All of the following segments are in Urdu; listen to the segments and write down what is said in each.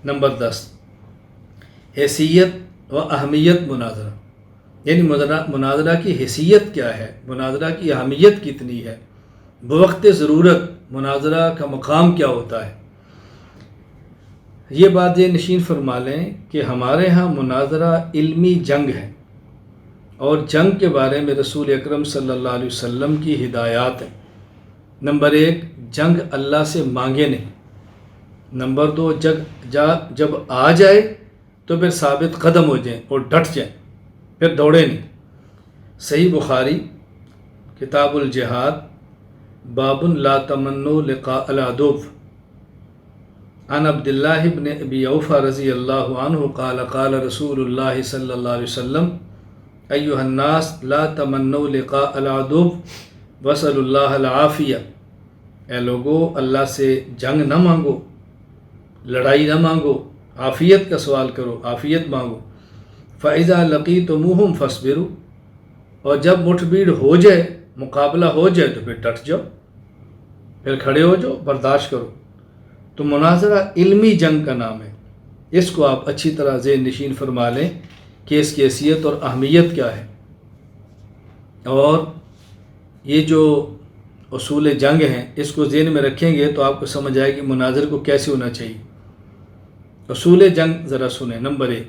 نمبر 10، حیثیت و اہمیت مناظرہ، یعنی مناظرہ کی حیثیت کیا ہے، مناظرہ کی اہمیت کتنی ہے، بوقت ضرورت مناظرہ کا مقام کیا ہوتا ہے۔ یہ بات یہ نشین فرما لیں کہ ہمارے ہاں مناظرہ علمی جنگ ہے، اور جنگ کے بارے میں رسول اکرم صلی اللہ علیہ وسلم کی ہدایات ہیں۔ نمبر 1، جنگ اللہ سے مانگے نہیں۔ نمبر 2، جب آ جائے تو پھر ثابت قدم ہو جائیں اور ڈٹ جائیں، پھر دوڑے نہیں۔ صحیح بخاری کتاب الجہاد، باب لا تمنوا لقاء العدو، عن عبداللہ بن ابی اوفی رضی اللہ عنہ قال قال رسول اللہ صلی اللہ علیہ وسلم ایھا الناس لا تمنوا لقاء العدو واسألوا اللہ العافیہ، اے لوگو اللہ سے جنگ نہ مانگو، لڑائی نہ مانگو، عافیت کا سوال کرو، عافیت مانگو۔ فَإِذَا لَقِيتُمُوهُمْ فَاصْبِرُوا، اور جب مٹھ بھیڑ ہو جائے، مقابلہ ہو جائے تو پھر ڈٹ جاؤ، پھر کھڑے ہو جاؤ، برداشت کرو۔ تو مناظرہ علمی جنگ کا نام ہے، اس کو آپ اچھی طرح ذہن نشین فرما لیں کہ اس کی حیثیت اور اہمیت کیا ہے۔ اور یہ جو اصول جنگ ہیں اس کو ذہن میں رکھیں گے تو آپ کو سمجھ آئے کہ مناظر کو کیسے ہونا چاہیے۔ اصول جنگ ذرا سنیں۔ نمبر 1،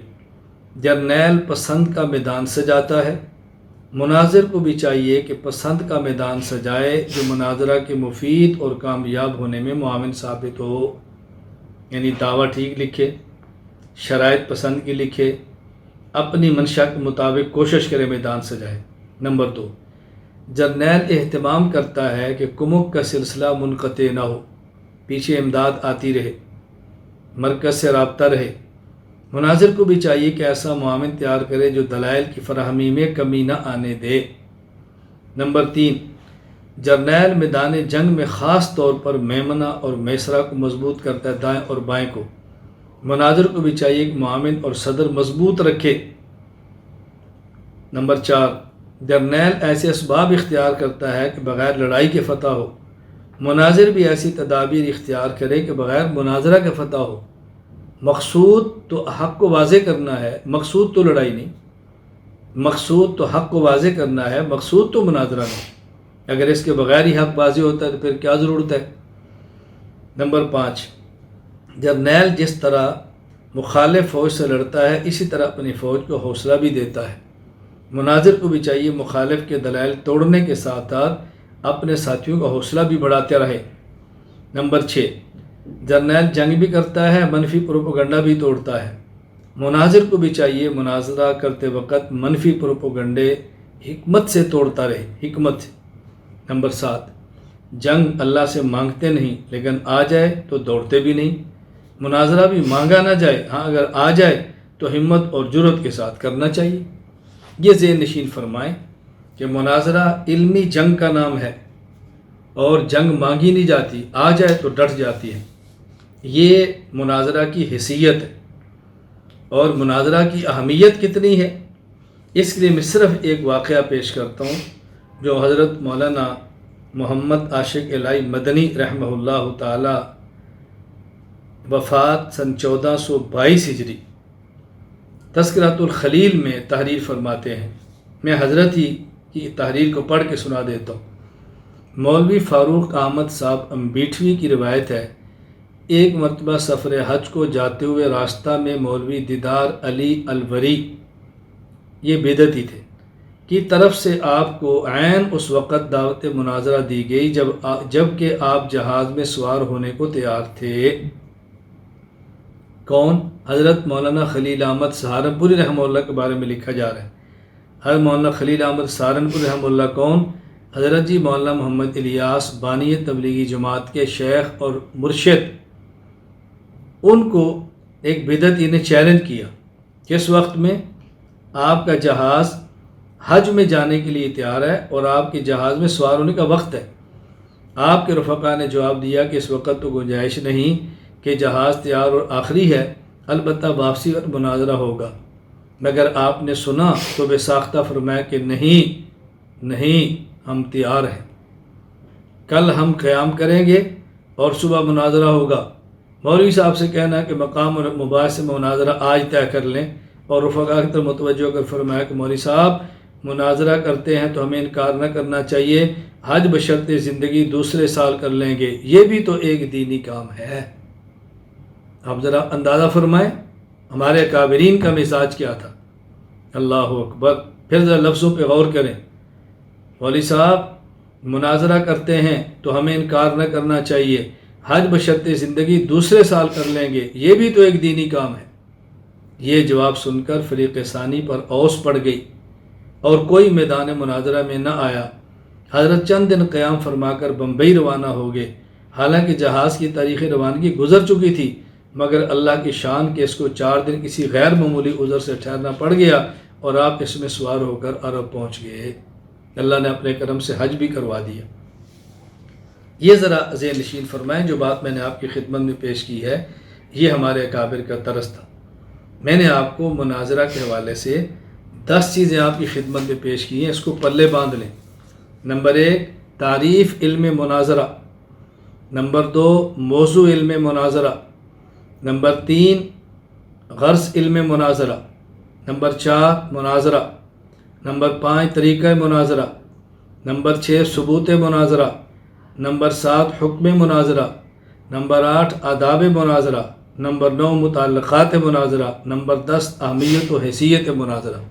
جرنیل پسند کا میدان سجاتا ہے، مناظر کو بھی چاہیے کہ پسند کا میدان سجائے جو مناظرہ کے مفید اور کامیاب ہونے میں معاون ثابت ہو، یعنی دعویٰ ٹھیک لکھے، شرائط پسند کی لکھے، اپنی منشا کے مطابق کوشش کرے میدان سجائے۔ نمبر 2، جرنیل اہتمام کرتا ہے کہ کمک کا سلسلہ منقطع نہ ہو، پیچھے امداد آتی رہے، مرکز سے رابطہ رہے۔ مناظر کو بھی چاہیے کہ ایسا معاون تیار کرے جو دلائل کی فراہمی میں کمی نہ آنے دے۔ نمبر 3، جرنیل میدان جنگ میں خاص طور پر میمنہ اور میسرہ کو مضبوط کرتا ہے، دائیں اور بائیں کو۔ مناظر کو بھی چاہیے کہ معاون اور صدر مضبوط رکھے۔ نمبر 4، جرنیل ایسے اسباب اختیار کرتا ہے کہ بغیر لڑائی کے فتح ہو، مناظر بھی ایسی تدابیر اختیار کرے کہ بغیر مناظرہ کے فتح ہو۔ مقصود تو حق کو واضح کرنا ہے، مقصود تو لڑائی نہیں، مقصود تو حق کو واضح کرنا ہے، مقصود تو مناظرہ نہیں۔ اگر اس کے بغیر ہی حق واضح ہوتا ہے تو پھر کیا ضرورت ہے۔ نمبر 5، جرنیل جس طرح مخالف فوج سے لڑتا ہے اسی طرح اپنی فوج کو حوصلہ بھی دیتا ہے۔ مناظر کو بھی چاہیے مخالف کے دلائل توڑنے کے ساتھ ساتھ اپنے ساتھیوں کا حوصلہ بھی بڑھاتے رہے۔ نمبر 6، جرنیل جنگ بھی کرتا ہے، منفی پروپیگنڈا بھی توڑتا ہے۔ مناظر کو بھی چاہیے مناظرہ کرتے وقت منفی پروپیگنڈے حکمت سے توڑتا رہے، حکمت سے۔ نمبر 7، جنگ اللہ سے مانگتے نہیں لیکن آ جائے تو دوڑتے بھی نہیں۔ مناظرہ بھی مانگا نہ جائے، ہاں اگر آ جائے تو ہمت اور جرأت کے ساتھ کرنا چاہیے۔ یہ ذہن نشین فرمائیں کہ مناظرہ علمی جنگ کا نام ہے، اور جنگ مانگی نہیں جاتی، آ جائے تو ڈٹ جاتی ہے۔ یہ مناظرہ کی حیثیت ہے، اور مناظرہ کی اہمیت کتنی ہے اس کے لیے میں صرف ایک واقعہ پیش کرتا ہوں جو حضرت مولانا محمد عاشق الہی مدنی رحمہ اللہ تعالی وفات سن 1422 ہجری تذکرۃ الخلیل میں تحریر فرماتے ہیں۔ میں حضرت ہی کی تحریر کو پڑھ کے سنا دیتا ہوں۔ مولوی فاروق احمد صاحب امبیٹھوی کی روایت ہے، ایک مرتبہ سفر حج کو جاتے ہوئے راستہ میں مولوی دیدار علی الوری، یہ بدعتی تھے، کی طرف سے آپ کو عین اس وقت دعوت مناظرہ دی گئی جب کہ آپ جہاز میں سوار ہونے کو تیار تھے۔ کون؟ حضرت مولانا خلیل احمد سہارنپوری رحمہ اللہ کے بارے میں لکھا جا رہا ہے۔ حضرت مولانا خلیل احمد سہارنپوری رحمہ اللہ کون؟ حضرت جی مولانا محمد الیاس بانی تبلیغی جماعت کے شیخ اور مرشد۔ ان کو ایک بدعتی نے چیلنج کیا کہ اس وقت میں آپ کا جہاز حج میں جانے کے لیے تیار ہے اور آپ کے جہاز میں سوار ہونے کا وقت ہے۔ آپ کے رفقا نے جواب دیا کہ اس وقت تو گنجائش نہیں کہ جہاز تیار اور آخری ہے، البتہ واپسی پر مناظرہ ہوگا۔ مگر آپ نے سنا تو بے ساختہ فرمایا کہ نہیں ہم تیار ہیں، کل ہم قیام کریں گے اور صبح مناظرہ ہوگا۔ مولوی صاحب سے کہنا کہ مقام اور مباحث میں مناظرہ آج طے کر لیں، اور رفقا کی طرف متوجہ کر فرمایا کہ مولوی صاحب مناظرہ کرتے ہیں تو ہمیں انکار نہ کرنا چاہیے، حج بشرط زندگی دوسرے سال کر لیں گے، یہ بھی تو ایک دینی کام ہے۔ آپ ذرا اندازہ فرمائیں ہمارے اکابرین کا مزاج کیا تھا۔ اللہ اکبر۔ پھر ذرا لفظوں پہ غور کریں، مولوی صاحب مناظرہ کرتے ہیں تو ہمیں انکار نہ کرنا چاہیے، حج بشرط زندگی دوسرے سال کر لیں گے، یہ بھی تو ایک دینی کام ہے۔ یہ جواب سن کر فریق ثانی پر اوس پڑ گئی اور کوئی میدان مناظرہ میں نہ آیا۔ حضرت چند دن قیام فرما کر بمبئی روانہ ہو گئے۔ حالانکہ جہاز کی تاریخ روانگی گزر چکی تھی، مگر اللہ کی شان کہ اس کو 4 دن کسی غیر معمولی عذر سے ٹھہرنا پڑ گیا اور آپ اس میں سوار ہو کر عرب پہنچ گئے۔ اللہ نے اپنے کرم سے حج بھی کروا دیا۔ یہ ذرا ذہن نشین فرمائیں، جو بات میں نے آپ کی خدمت میں پیش کی ہے یہ ہمارے اکابر کا طرز تھا۔ میں نے آپ کو مناظرہ کے حوالے سے 10 چیزیں آپ کی خدمت میں پیش کی ہیں، اس کو پلے باندھ لیں۔ نمبر 1 تعریف علم مناظرہ، نمبر 2 موضوع علم مناظرہ، نمبر 3 غرض علم مناظرہ، نمبر 4 مناظرہ، نمبر 5 طریقہ مناظرہ، نمبر 6 ثبوت مناظرہ، نمبر 7 حکم مناظرہ، نمبر 8 آداب مناظرہ، نمبر 9 متعلقات مناظرہ، نمبر 10 اہمیت و حیثیت مناظرہ۔